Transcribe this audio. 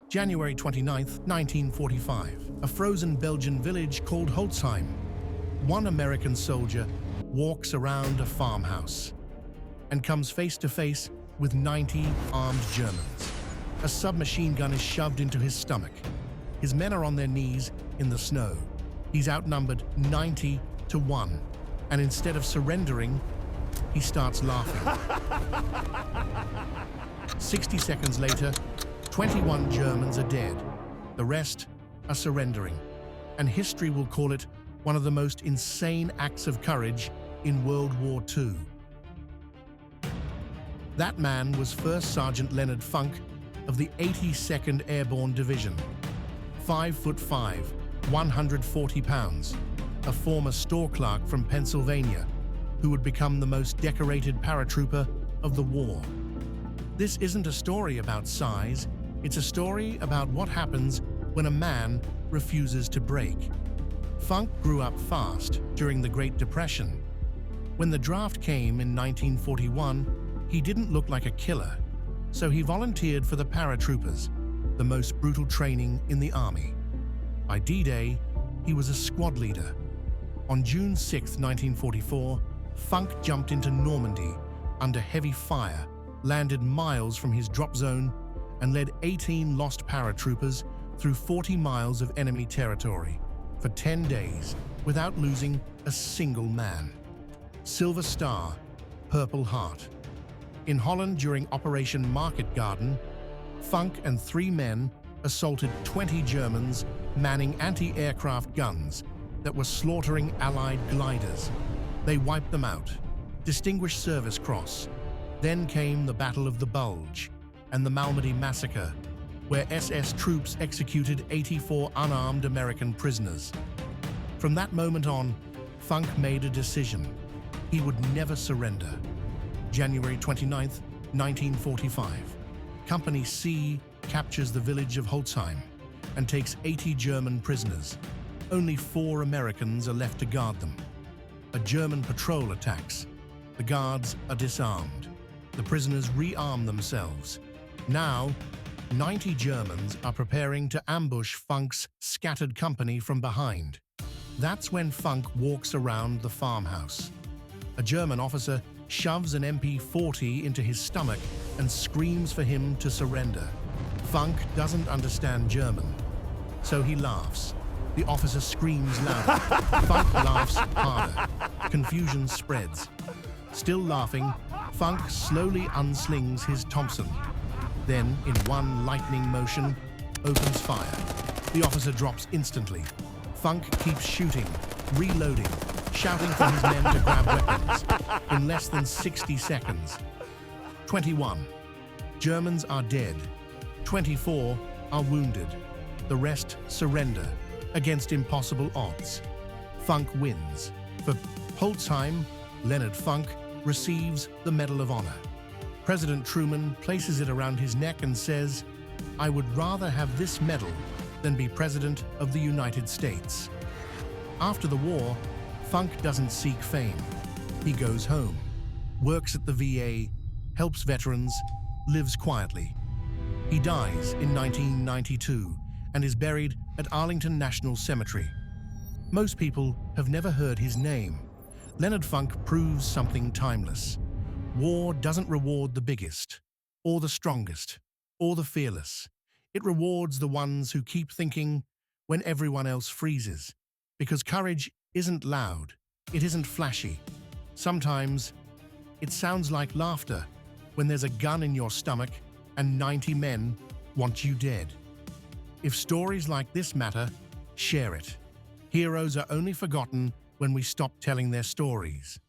January 29, 1945, a frozen Belgian village called Holtzheim. One American soldier walks around a farmhouse and comes face to face with 90 armed Germans. A submachine gun is shoved into his stomach. His men are on their knees in the snow. He's outnumbered 90 to 1, and instead of surrendering, he starts laughing. 60 seconds later, 21 Germans are dead. The rest are surrendering, and history will call it one of the most insane acts of courage in World War II. That man was First Sergeant Leonard Funk of the 82nd Airborne Division. 5'5", 140 pounds, a former store clerk from Pennsylvania who would become the most decorated paratrooper of the war. This isn't a story about size, it's a story about what happens when a man refuses to break. Funk grew up fast during the Great Depression. When the draft came in 1941, he didn't look like a killer, so he volunteered for the paratroopers, the most brutal training in the army. By D-Day, he was a squad leader. On June 6, 1944, Funk jumped into Normandy under heavy fire, landed miles from his drop zone, and led 18 lost paratroopers through 40 miles of enemy territory for 10 days without losing a single man. Silver Star, Purple Heart. In Holland during Operation Market Garden, Funk and 3 men assaulted 20 Germans manning anti-aircraft guns that were slaughtering Allied gliders. They wiped them out. Distinguished Service Cross. Then came the Battle of the Bulge and the Normandy Massacre, where SS troops executed 84 unarmed American prisoners. From that moment on, Funk made a decision. He would never surrender. January 29, 1945. Company C captures the village of Holtzheim and takes 80 German prisoners. Only 4 Americans are left to guard them. A German patrol attacks. The guards are disarmed. The prisoners rearm themselves. Now, 90 Germans are preparing to ambush Funk's scattered company from behind. That's when Funk walks around the farmhouse. A German officer shoves an MP-40 into his stomach and screams for him to surrender. Funk doesn't understand German, so he laughs. The officer screams louder. Funk laughs harder. Confusion spreads. Still laughing, Funk slowly unslings his Thompson. Then, in one lightning motion, opens fire. The officer drops instantly. Funk keeps shooting, reloading, shouting for his men to grab weapons. In less than 60 seconds. 21. Germans are dead. 24 are wounded. The rest surrender against impossible odds. Funk wins. For Holtzheim, Leonard Funk receives the Medal of Honor. President Truman places it around his neck and says, "I would rather have this medal than be President of the United States." After the war, Funk doesn't seek fame. He goes home, works at the VA, helps veterans, lives quietly. He dies in 1992 and is buried at Arlington National Cemetery. Most people have never heard his name. Leonard Funk proves something timeless. War doesn't reward the biggest, or the strongest, or the fearless. It rewards the ones who keep thinking when everyone else freezes. Because courage isn't loud, it isn't flashy. Sometimes it sounds like laughter when there's a gun in your stomach and 90 men want you dead. If stories like this matter, share it. Heroes are only forgotten when we stop telling their stories.